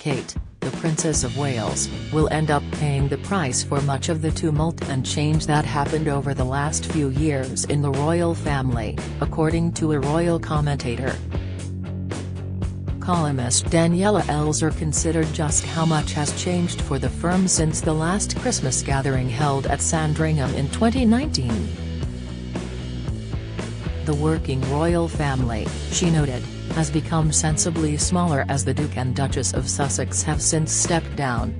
Kate, the Princess of Wales, will end up paying the price for much of the tumult and change that happened over the last few years in the royal family, according to a royal commentator. Columnist Daniela Elzer considered just how much has changed for the firm since the last Christmas gathering held at Sandringham in 2019. The working royal family, she noted, has become sensibly smaller as the Duke and Duchess of Sussex have since stepped down.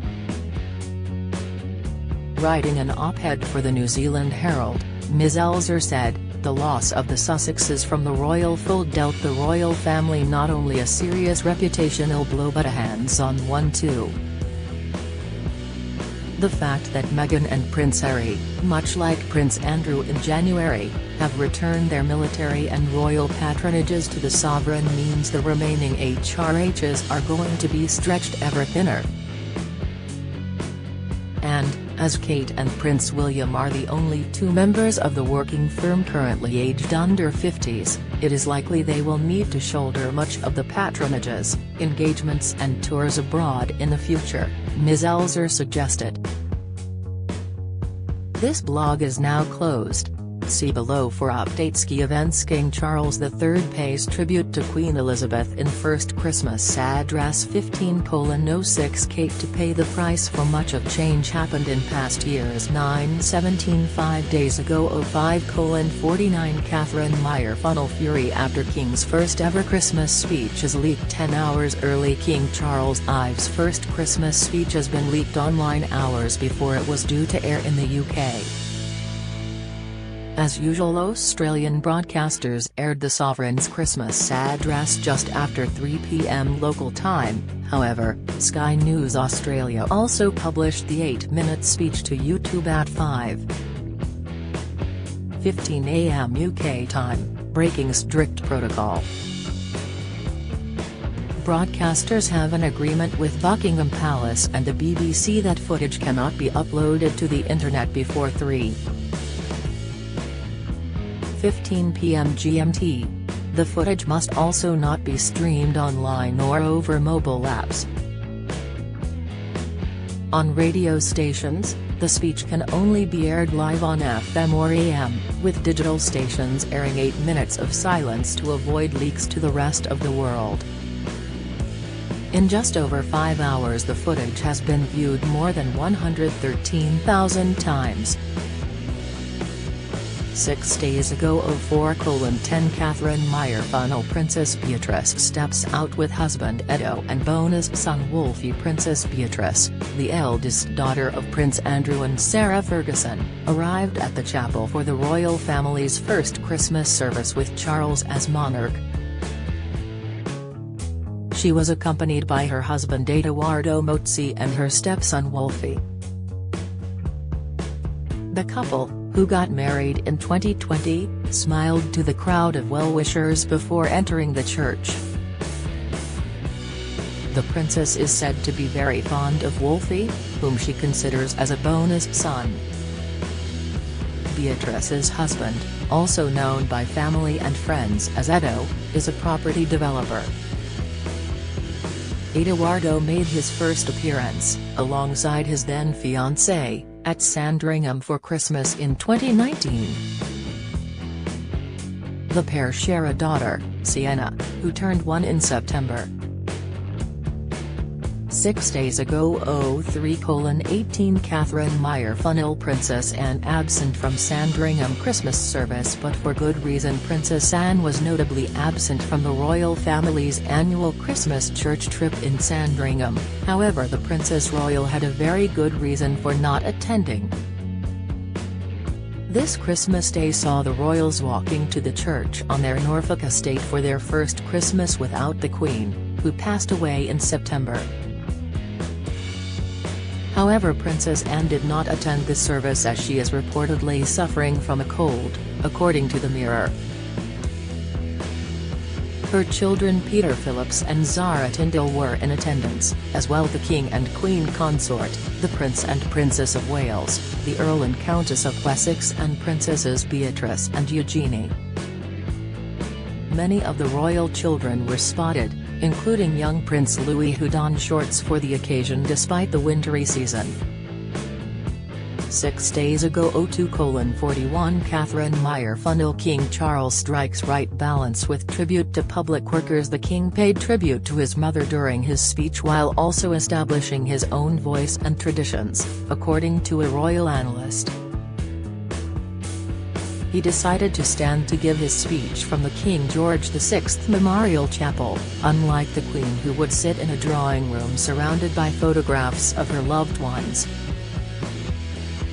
Writing an op-ed for the New Zealand Herald, Ms Elzer said, "The loss of the Sussexes from the royal fold dealt the royal family not only a serious reputational blow but a hands-on one too. The fact that Meghan and Prince Harry, much like Prince Andrew in January, have returned their military and royal patronages to the sovereign means the remaining HRHs are going to be stretched ever thinner. And, as Kate and Prince William are the only two members of the working firm currently aged under 50s, it is likely they will need to shoulder much of the patronages, engagements and tours abroad in the future," Ms Elzer suggested. This blog is now closed. See below for updates. Key events. King Charles III pays tribute to Queen Elizabeth in first Christmas address. 15:06 Kate to pay the price for much of change happened in past years. 9:17 5 days ago. 05:49 Catherine Meyer funnel fury after King's first ever Christmas speech is leaked 10 hours early. King Charles I's first Christmas speech has been leaked online hours before it was due to air in the UK. As usual, Australian broadcasters aired the Sovereign's Christmas address just after 3 p.m. local time. However, Sky News Australia also published the 8-minute speech to YouTube at 5:15 a.m. UK time, breaking strict protocol. Broadcasters have an agreement with Buckingham Palace and the BBC that footage cannot be uploaded to the internet before 3:15 p.m. GMT. The footage must also not be streamed online or over mobile apps. On radio stations, the speech can only be aired live on FM or AM, with digital stations airing 8 minutes of silence to avoid leaks to the rest of the world. In just over 5 hours, the footage has been viewed more than 113,000 times. 6 days ago. 04:10 Catherine Meyer funnel Princess Beatrice steps out with husband Edo and bonus son Wolfie. Princess Beatrice, the eldest daughter of Prince Andrew and Sarah Ferguson, arrived at the chapel for the royal family's first Christmas service with Charles as monarch. She was accompanied by her husband Edoardo Mozzi and her stepson Wolfie. The couple, who got married in 2020, smiled to the crowd of well-wishers before entering the church. The princess is said to be very fond of Wolfie, whom she considers as a bonus son. Beatrice's husband, also known by family and friends as Edo, is a property developer. Edoardo made his first appearance, alongside his then-fiancée, at Sandringham for Christmas in 2019. The pair share a daughter, Sienna, who turned 1 in September. 6 days ago. 03:18 Catherine Meyer funnel Princess Anne absent from Sandringham Christmas service, but for good reason. Princess Anne was notably absent from the royal family's annual Christmas church trip in Sandringham. However, the Princess Royal had a very good reason for not attending. This Christmas Day saw the royals walking to the church on their Norfolk estate for their first Christmas without the Queen, who passed away in September. However, Princess Anne did not attend the service as she is reportedly suffering from a cold, according to the Mirror. Her children Peter Phillips and Zara Tindall were in attendance, as well the King and Queen Consort, the Prince and Princess of Wales, the Earl and Countess of Wessex and Princesses Beatrice and Eugenie. Many of the royal children were spotted, including young Prince Louis, who donned shorts for the occasion despite the wintry season. 6 days ago 02:41 Catherine Meyer funnel King Charles strikes right balance with tribute to public workers. The king paid tribute to his mother during his speech while also establishing his own voice and traditions, according to a royal analyst. He decided to stand to give his speech from the King George VI Memorial Chapel, unlike the Queen, who would sit in a drawing room surrounded by photographs of her loved ones.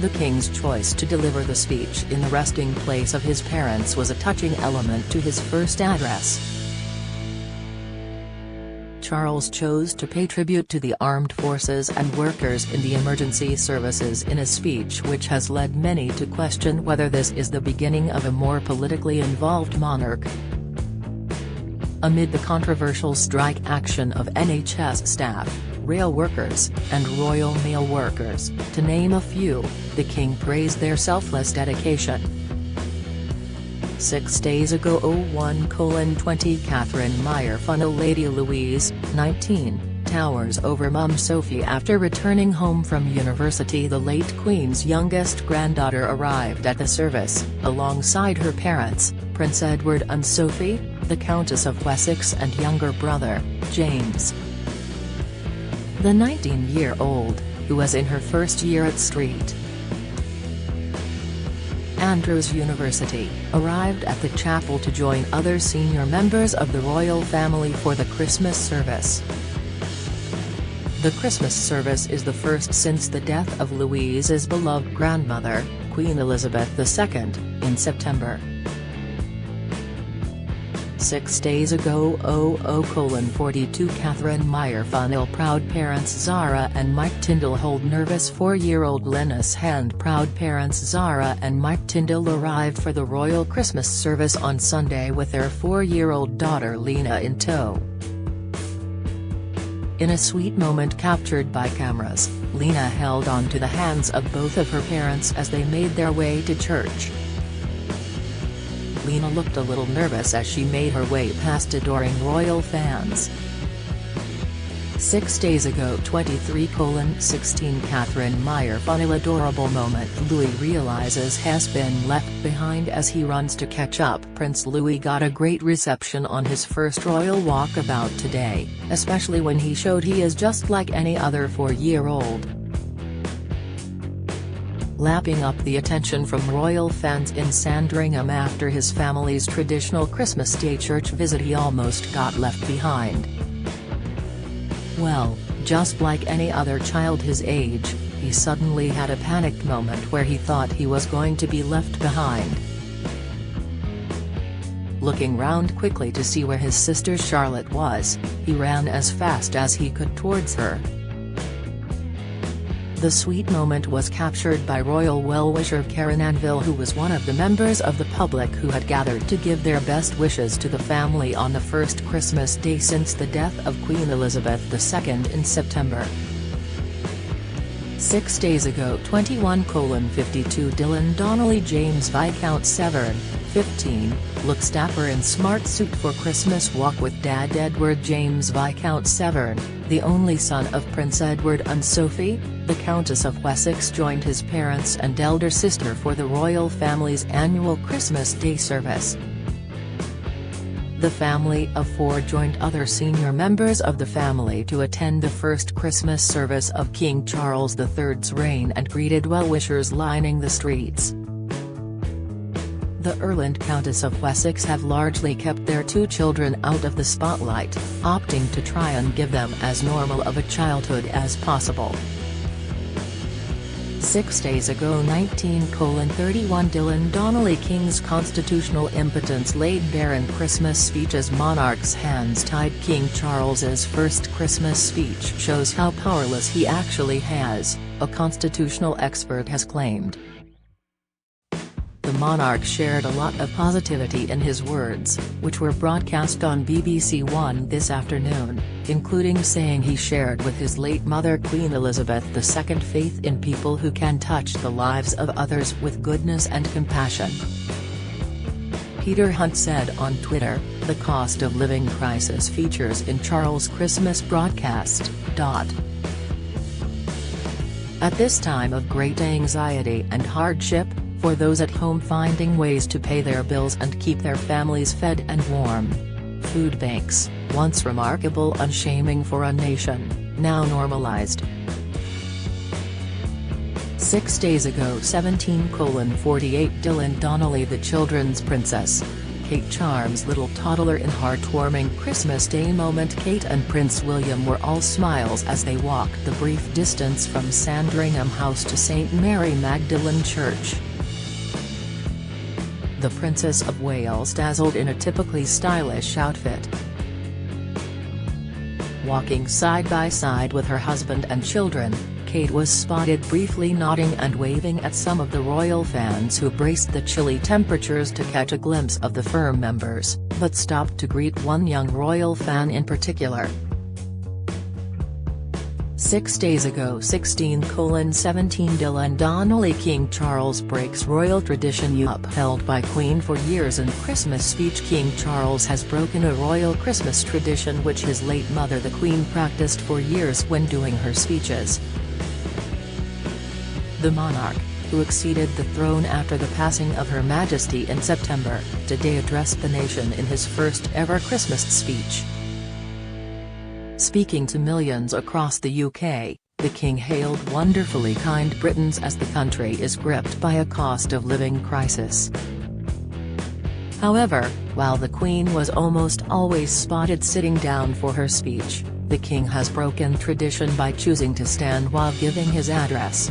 The King's choice to deliver the speech in the resting place of his parents was a touching element to his first address. Charles chose to pay tribute to the armed forces and workers in the emergency services in a speech which has led many to question whether this is the beginning of a more politically involved monarch. Amid the controversial strike action of NHS staff, rail workers, and Royal Mail workers, to name a few, the King praised their selfless dedication. 6 days ago 01:20 Catherine Meyer funnel Lady Louise, 19, towers over Mum Sophie after returning home from university. The late Queen's youngest granddaughter arrived at the service, alongside her parents, Prince Edward and Sophie, the Countess of Wessex, and younger brother, James. The 19-year-old, who was in her first year at St. Andrews University, arrived at the chapel to join other senior members of the royal family for the Christmas service. The Christmas service is the first since the death of Louise's beloved grandmother, Queen Elizabeth II, in September. 6 days ago 00:42 Catherine Meyer funnel proud parents Zara and Mike Tyndall hold nervous 4-year-old Linus hand. Proud parents Zara and Mike Tyndall arrived for the royal Christmas service on Sunday with their 4-year-old daughter Lena in tow. In a sweet moment captured by cameras, Lena held on to the hands of both of her parents as they made their way to church. Lena looked a little nervous as she made her way past adoring royal fans. 6 days ago 23:16 Catherine Meyer funnel adorable moment Louis realizes has been left behind as he runs to catch up. Prince Louis got a great reception on his first royal walkabout today, especially when he showed he is just like any other 4-year-old. Lapping up the attention from royal fans in Sandringham after his family's traditional Christmas Day church visit, he almost got left behind. Well, just like any other child his age, he suddenly had a panicked moment where he thought he was going to be left behind. Looking round quickly to see where his sister Charlotte was, he ran as fast as he could towards her. The sweet moment was captured by royal well-wisher Karen Anville, who was one of the members of the public who had gathered to give their best wishes to the family on the first Christmas Day since the death of Queen Elizabeth II in September. 6 days ago 21:52 Dylan Donnelly James Viscount Severn, 15, looks dapper in smart suit for Christmas walk with Dad. Edward James Viscount Severn, the only son of Prince Edward and Sophie, the Countess of Wessex, joined his parents and elder sister for the royal family's annual Christmas Day service. The family of 4 joined other senior members of the family to attend the first Christmas service of King Charles III's reign and greeted well-wishers lining the streets. The Earl and Countess of Wessex have largely kept their 2 children out of the spotlight, opting to try and give them as normal of a childhood as possible. 6 days ago 19:31 Dylan Donnelly King's constitutional impotence laid bare in Christmas speech as monarch's hands tied. King Charles's first Christmas speech shows how powerless he actually has, a constitutional expert has claimed. The monarch shared a lot of positivity in his words, which were broadcast on BBC One this afternoon, including saying he shared with his late mother Queen Elizabeth II faith in people who can touch the lives of others with goodness and compassion. Peter Hunt said on Twitter, "The cost of living crisis features in Charles' Christmas broadcast. At this time of great anxiety and hardship, for those at home finding ways to pay their bills and keep their families fed and warm. Food banks, once remarkable and shaming for a nation, now normalized." 6 days ago 17:48 Dylan Donnelly, the children's princess. Kate charms little toddler in heartwarming Christmas Day moment. Kate and Prince William were all smiles as they walked the brief distance from Sandringham House to St Mary Magdalene Church. The Princess of Wales dazzled in a typically stylish outfit. Walking side by side with her husband and children, Kate was spotted briefly nodding and waving at some of the royal fans who braced the chilly temperatures to catch a glimpse of the firm members, but stopped to greet one young royal fan in particular. 6 days ago 16:17 Dylan Donnelly, King Charles breaks royal tradition upheld by Queen for years in Christmas speech. King Charles has broken a royal Christmas tradition which his late mother the Queen practiced for years when doing her speeches. The monarch, who acceded the throne after the passing of Her Majesty in September, today addressed the nation in his first ever Christmas speech. Speaking to millions across the UK, the King hailed wonderfully kind Britons as the country is gripped by a cost of living crisis. However, while the Queen was almost always spotted sitting down for her speech, the King has broken tradition by choosing to stand while giving his address.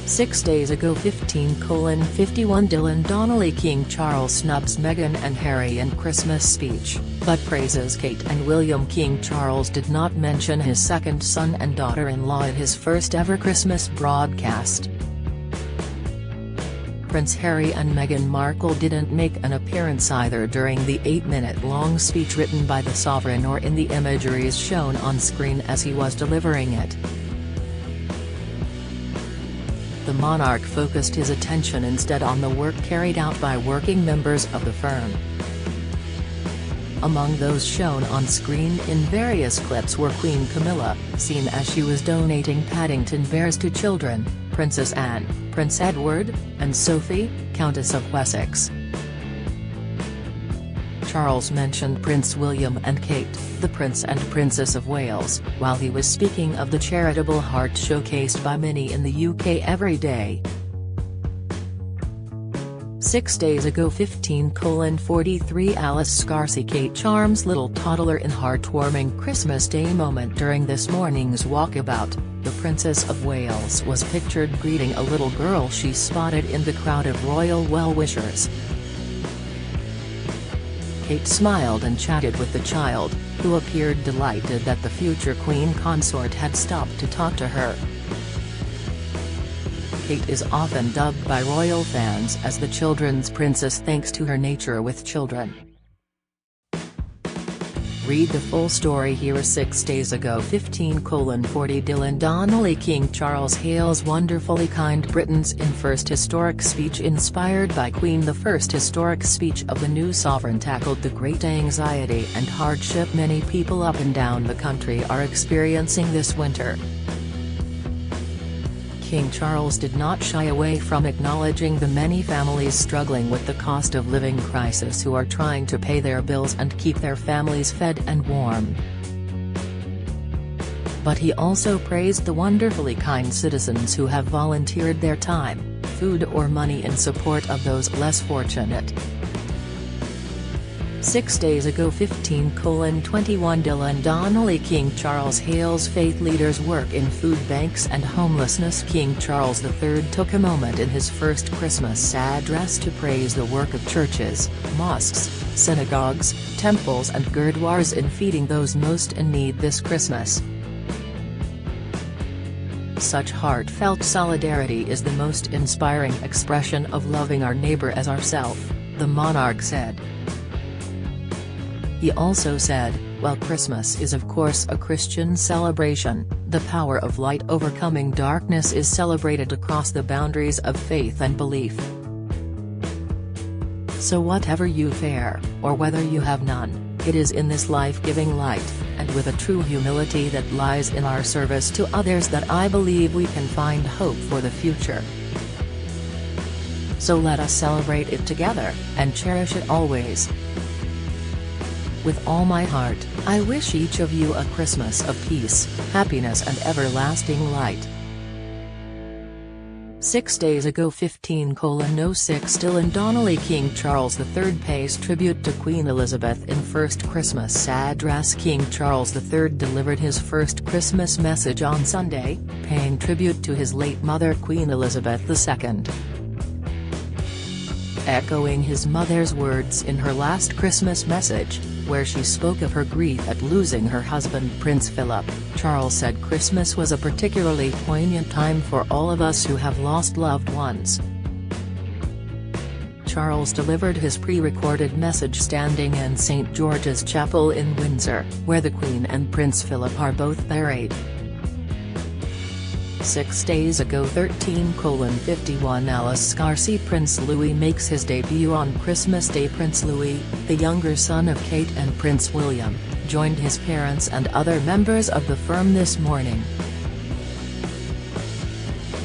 6 days ago 15:51 Dylan Donnelly, King Charles snubs Meghan and Harry in Christmas speech, but praises Kate and William. King Charles did not mention his second son and daughter-in-law in his first ever Christmas broadcast. Prince Harry and Meghan Markle didn't make an appearance either during the 8-minute-long speech written by the sovereign or in the imageries shown on screen as he was delivering it. The monarch focused his attention instead on the work carried out by working members of the firm. Among those shown on screen in various clips were Queen Camilla, seen as she was donating Paddington bears to children, Princess Anne, Prince Edward, and Sophie, Countess of Wessex. Charles mentioned Prince William and Kate, the Prince and Princess of Wales, while he was speaking of the charitable heart showcased by many in the UK every day. 6 days ago 15:43 Alice Scarcy, Kate charms little toddler in heartwarming Christmas Day moment. During this morning's walkabout, the Princess of Wales was pictured greeting a little girl she spotted in the crowd of royal well-wishers. Kate smiled and chatted with the child, who appeared delighted that the future Queen consort had stopped to talk to her. Kate is often dubbed by royal fans as the children's princess thanks to her nature with children. Read the full story here. 6 days ago 15:40 Dylan Donnelly, King Charles hails wonderfully kind Britons in first historic speech inspired by Queen. The first historic speech of the new sovereign tackled the great anxiety and hardship many people up and down the country are experiencing this winter. King Charles did not shy away from acknowledging the many families struggling with the cost of living crisis who are trying to pay their bills and keep their families fed and warm. But he also praised the wonderfully kind citizens who have volunteered their time, food or money in support of those less fortunate. 6 days ago 15:21 Dylan Donnelly, King Charles hails faith leaders' work in food banks and homelessness. King Charles III took a moment in his first Christmas address to praise the work of churches, mosques, synagogues, temples and gurdwaras in feeding those most in need this Christmas. Such heartfelt solidarity is the most inspiring expression of loving our neighbor as ourselves, the monarch said. He also said, while Christmas is of course a Christian celebration, the power of light overcoming darkness is celebrated across the boundaries of faith and belief. So whatever you fare, or whether you have none, it is in this life-giving light, and with a true humility that lies in our service to others that I believe we can find hope for the future. So let us celebrate it together, and cherish it always. With all my heart, I wish each of you a Christmas of peace, happiness and everlasting light. 6 days ago 15:06 Still in Donnelly, King Charles III pays tribute to Queen Elizabeth in first Christmas address. King Charles III delivered his first Christmas message on Sunday, paying tribute to his late mother Queen Elizabeth II. Echoing his mother's words in her last Christmas message, where she spoke of her grief at losing her husband Prince Philip, Charles said Christmas was a particularly poignant time for all of us who have lost loved ones. Charles delivered his pre-recorded message standing in St. George's Chapel in Windsor, where the Queen and Prince Philip are both buried. 6 days ago 13:51 Alice Scarcy Prince Louis makes his debut on Christmas Day. Prince Louis, the younger son of Kate and Prince William, joined his parents and other members of the firm this morning.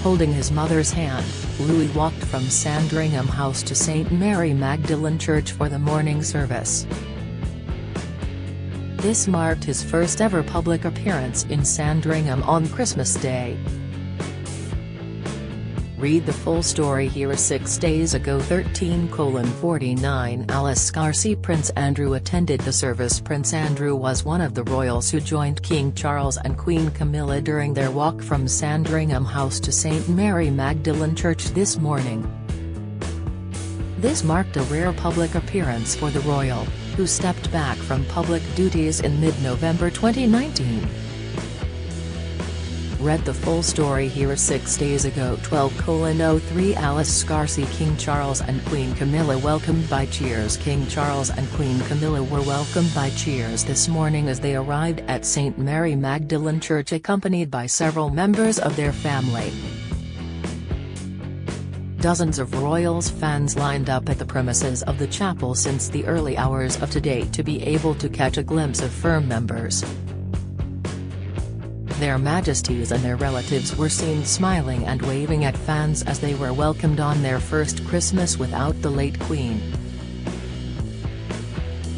Holding his mother's hand, Louis walked from Sandringham House to St. Mary Magdalene Church for the morning service. This marked his first ever public appearance in Sandringham on Christmas Day. Read the full story here. 6 days ago 13:49 Alice Scarcy Prince Andrew attended the service. Prince Andrew was one of the royals who joined King Charles and Queen Camilla during their walk from Sandringham House to St. Mary Magdalene Church this morning. This marked a rare public appearance for the royal, who stepped back from public duties in mid-November 2019. Read the full story here. 6 days ago 12:03 Alice Scarcy King Charles and Queen Camilla welcomed by cheers. King Charles and Queen Camilla were welcomed by cheers this morning as they arrived at St. Mary Magdalene Church accompanied by several members of their family. Dozens of royals fans lined up at the premises of the chapel since the early hours of today to be able to catch a glimpse of firm members. Their Majesties and their relatives were seen smiling and waving at fans as they were welcomed on their first Christmas without the late Queen.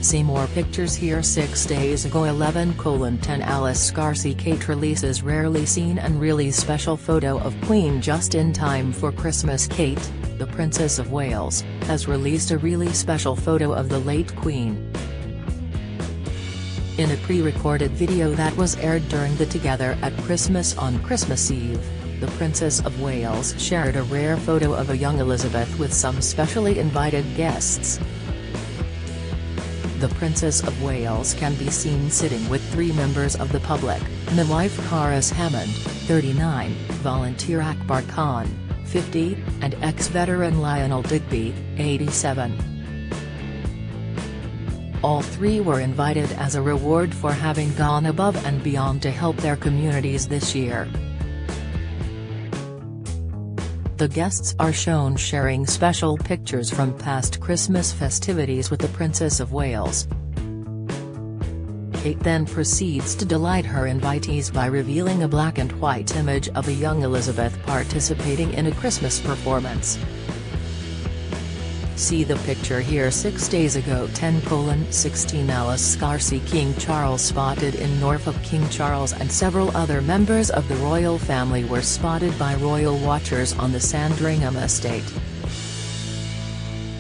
See more pictures here. 6 days ago 11:10 Alice Scarcy Kate releases rarely seen and really special photo of Queen just in time for Christmas. Kate, the Princess of Wales, has released a really special photo of the late Queen. In a pre-recorded video that was aired during the Together at Christmas on Christmas Eve, the Princess of Wales shared a rare photo of a young Elizabeth with some specially invited guests. The Princess of Wales can be seen sitting with 3 members of the public: midwife Caris Hammond, 39, volunteer Akbar Khan, 50, and ex-veteran Lionel Digby, 87. All 3 were invited as a reward for having gone above and beyond to help their communities this year. The guests are shown sharing special pictures from past Christmas festivities with the Princess of Wales. Kate then proceeds to delight her invitees by revealing a black and white image of a young Elizabeth participating in a Christmas performance. See the picture here. 6 days ago 10:16 Alice Scarcy King Charles spotted in Norfolk. King Charles and several other members of the royal family were spotted by royal watchers on the Sandringham estate.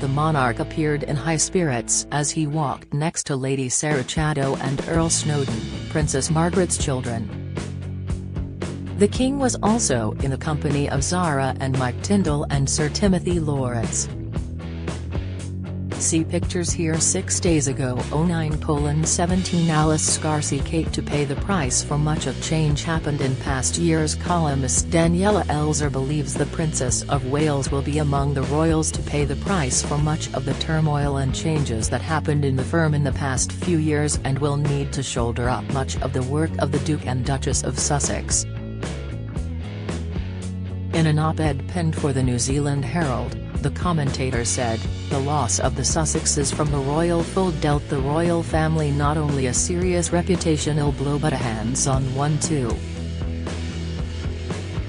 The monarch appeared in high spirits as he walked next to Lady Sarah Chatto and Earl Snowdon, Princess Margaret's children. The King was also in the company of Zara and Mike Tyndall and Sir Timothy Lawrence. See pictures here. 6 days ago 09:17 Alice Scarcy Kate to pay the price for much of change happened in past years. Columnist Daniela Elzer believes the Princess of Wales will be among the royals to pay the price for much of the turmoil and changes that happened in the firm in the past few years and will need to shoulder up much of the work of the Duke and Duchess of Sussex. In an op-ed penned for the New Zealand Herald, The commentator said, "The loss of the Sussexes from the royal fold dealt the royal family not only a serious reputational blow but a hands-on one too.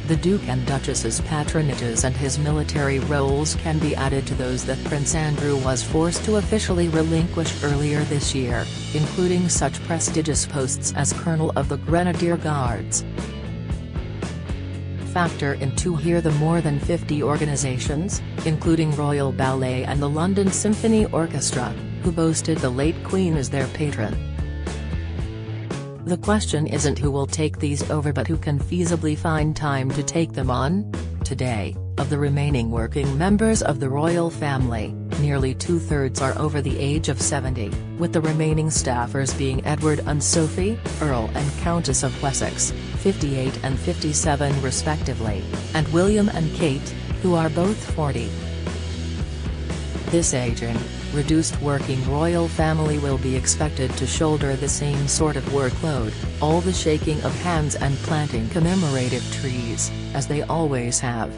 The Duke and Duchess's patronages and his military roles can be added to those that Prince Andrew was forced to officially relinquish earlier this year, including such prestigious posts as Colonel of the Grenadier Guards. Factor into here the more than 50 organisations, including Royal Ballet and the London Symphony Orchestra, who boasted the late Queen as their patron. The question isn't who will take these over but who can feasibly find time to take them on. Today, of the remaining working members of the royal family, nearly two-thirds are over the age of 70, with the remaining staffers being Edward and Sophie, Earl and Countess of Wessex, 58 and 57 respectively, and William and Kate, who are both 40. This aging, reduced working royal family will be expected to shoulder the same sort of workload, all the shaking of hands and planting commemorative trees, as they always have.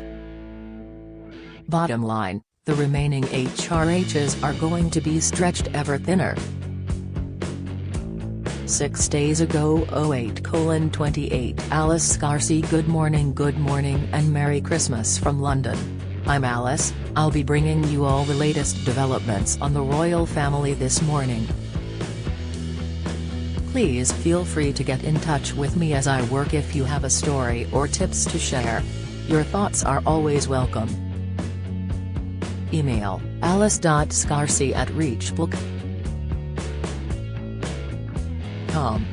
Bottom line, the remaining HRHs are going to be stretched ever thinner. 6 days ago 08:28 Alice Scarcy. Good morning and Merry Christmas from London. I'm Alice. I'll be bringing you all the latest developments on the royal family this morning. Please feel free to get in touch with me as I work if you have a story or tips to share. Your thoughts are always welcome. Email alice.scarcy@reachbook.com